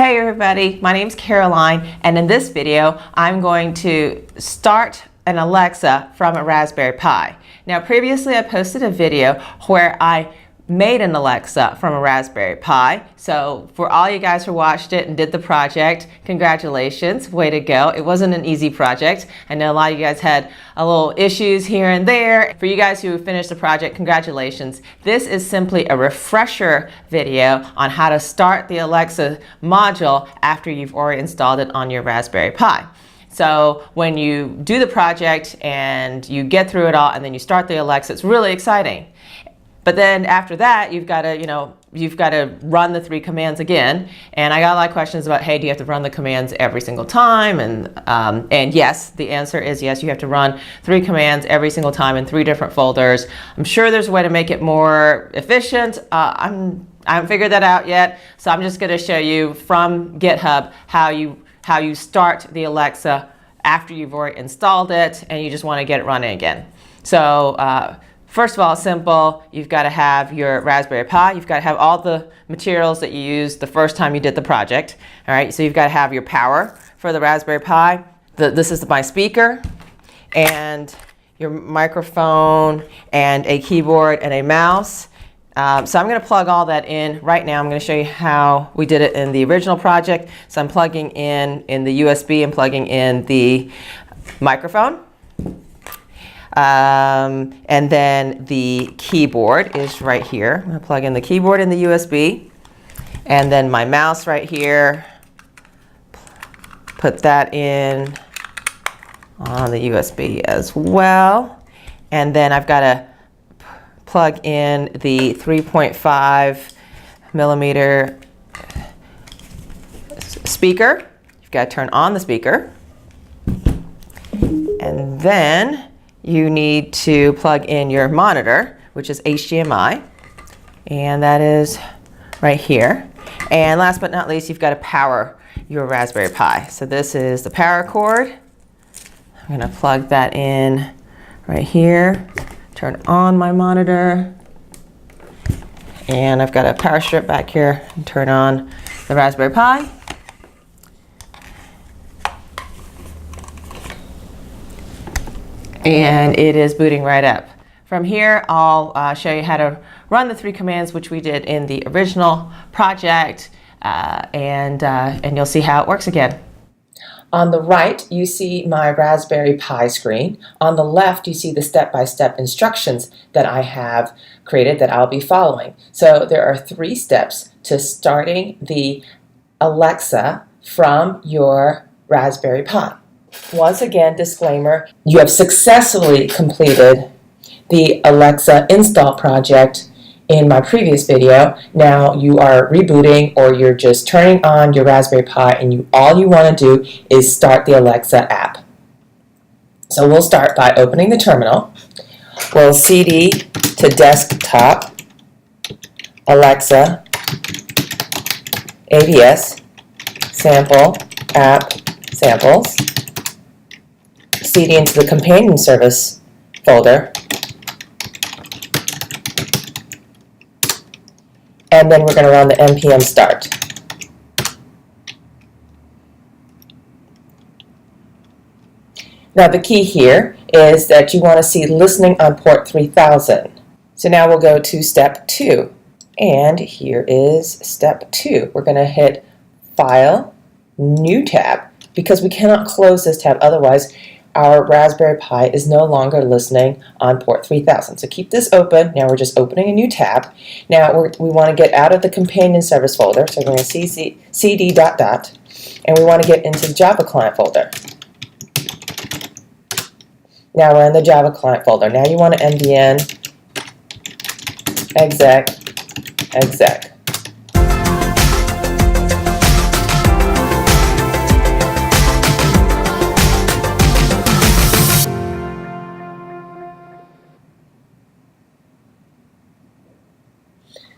Hey everybody, my name's Caroline, and in this video I'm going to start an Alexa from a Raspberry Pi. Now previously I posted a video where I made an Alexa from a Raspberry Pi. So for all you guys who watched it and did the project, congratulations, way to go. It wasn't an easy project. I know a lot of you guys had a little issues here and there. For you guys who finished the project, congratulations. This is simply a refresher video on how to start the Alexa module after you've already installed it on your Raspberry Pi. So when you do the project and you get through it all and then you start the Alexa, it's really exciting. But then after that, you've got to run the 3 commands again. And I got a lot of questions about, hey, do you have to run the commands every single time? And yes, the answer is yes, you have to run 3 commands every single time in 3 different folders. I'm sure there's a way to make it more efficient. I haven't figured that out yet. So I'm just going to show you from GitHub how you start the Alexa after you've already installed it and you just want to get it running again. So first of all, it's simple. You've got to have your Raspberry Pi. You've got to have all the materials that you used the first time you did the project. All right, so you've got to have your power for the Raspberry Pi. This is my speaker, and your microphone, and a keyboard, and a mouse. So I'm going to plug all that in right now. I'm going to show you how we did it in the original project. So I'm plugging in the USB and plugging in the microphone. And then the keyboard is right here. I'm going to plug in the keyboard in the USB. And then my mouse right here. Put that in on the USB as well. And then I've got to plug in the 3.5 millimeter speaker. You've got to turn on the speaker. And then you need to plug in your monitor, which is HDMI, and that is right here. And last but not least, you've got to power your Raspberry Pi. So this is the power cord. I'm going to plug that in right here, turn on my monitor, and I've got a power strip back here and turn on the Raspberry Pi. And it is booting right up. From here, I'll show you how to run the 3 commands, which we did in the original project, and you'll see how it works again. On the right, you see my Raspberry Pi screen. On the left, you see the step-by-step instructions that I have created that I'll be following. So there are 3 steps to starting the Alexa from your Raspberry Pi. Once again, disclaimer, you have successfully completed the Alexa install project in my previous video. Now you are rebooting, or you're just turning on your Raspberry Pi and all you want to do is start the Alexa app. So we'll start by opening the terminal. We'll CD to desktop, Alexa, ABS, sample, app, samples. CD into the companion service folder, and then we're going to run the npm start. Now the key here is that you want to see listening on port 3000. So now we'll go to step 2, and here is step 2. We're going to hit File, New Tab, because we cannot close this tab, otherwise our Raspberry Pi is no longer listening on port 3000. So keep this open. Now we're just opening a new tab. Now we want to get out of the companion service folder. So we're going to cd ... and we want to get into the Java client folder. Now we're in the Java client folder. Now you want to mdn exec.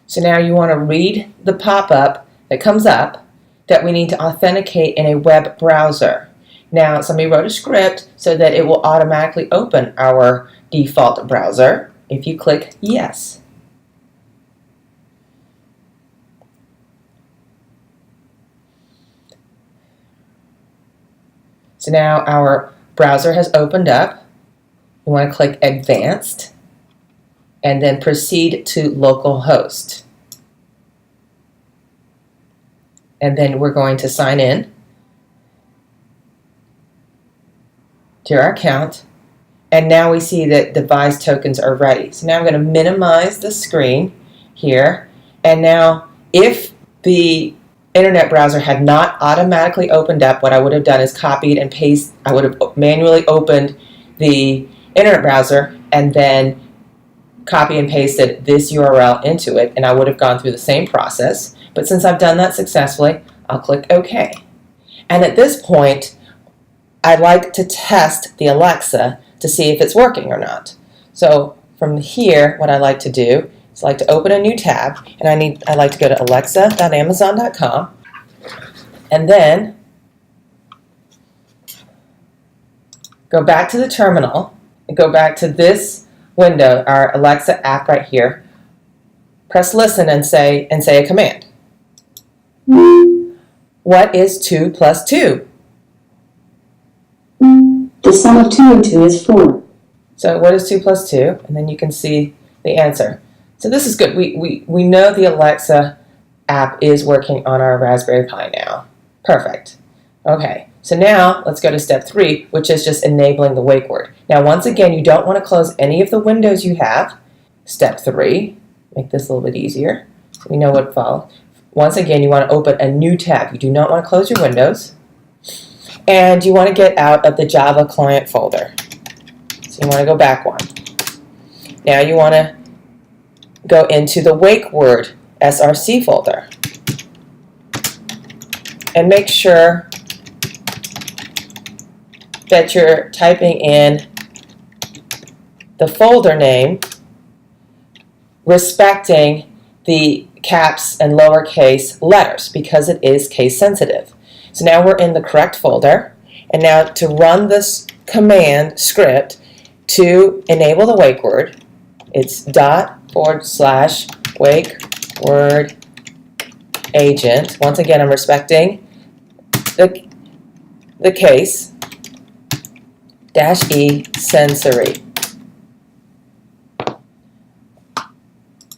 So now you want to read the pop-up that comes up that we need to authenticate in a web browser. Now somebody wrote a script so that it will automatically open our default browser if you click yes. So now our browser has opened up. We want to click Advanced and then proceed to localhost. And then we're going to sign in to our account. And now we see that device tokens are ready. So now I'm going to minimize the screen here. And now if the internet browser had not automatically opened up, what I would have done is copied and pasted. I would have manually opened the internet browser and then copy and pasted this URL into it, and I would have gone through the same process. But since I've done that successfully, I'll click OK. And at this point, I'd like to test the Alexa to see if it's working or not. So from here, what I like to do is I like to open a new tab, and I like to go to alexa.amazon.com, and then go back to the terminal and go back to this window, our Alexa app right here. Press listen and say a command. What is 2 plus 2? The sum of 2 and 2 is 4. So what is 2 plus 2? And then you can see the answer. So this is good. We know the Alexa app is working on our Raspberry Pi now. Perfect. Okay, so now let's go to step 3, which is just enabling the wake word. Now once again, you don't want to close any of the windows you have. Step 3, make this a little bit easier so we know what follows. Once again, you want to open a new tab. You do not want to close your windows. And you want to get out of the Java client folder. So you want to go back one. Now you want to go into the wake word SRC folder. And make sure that you're typing in the folder name respecting the caps and lowercase letters because it is case sensitive. So now we're in the correct folder, and now to run this command script to enable the wake word, it's /wake word agent. Once again, I'm respecting the case -e sensory.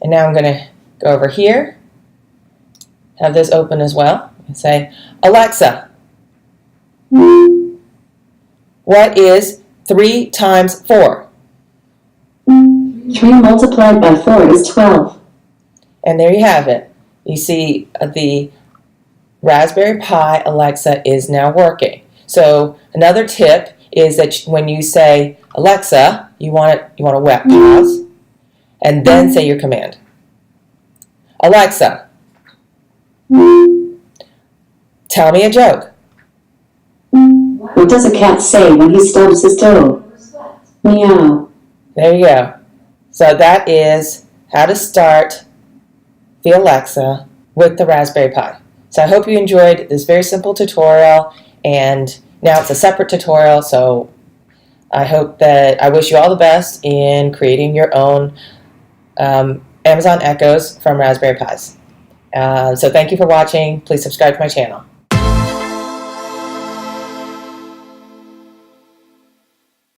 And now I'm going to go over here, have this open as well, and say, Alexa, what is 3 times 4? 3 multiplied by 4 is 12. And there you have it. You see the Raspberry Pi Alexa is now working. So another tip is that when you say Alexa, you want to wet pause and then say your command. Alexa, tell me a joke. What does a cat say when he stubs his toe? Meow. There you go. So that is how to start the Alexa with the Raspberry Pi. So I hope you enjoyed this very simple tutorial, and now it's a separate tutorial, so I wish you all the best in creating your own Amazon Echoes from Raspberry Pis. So thank you for watching. Please subscribe to my channel.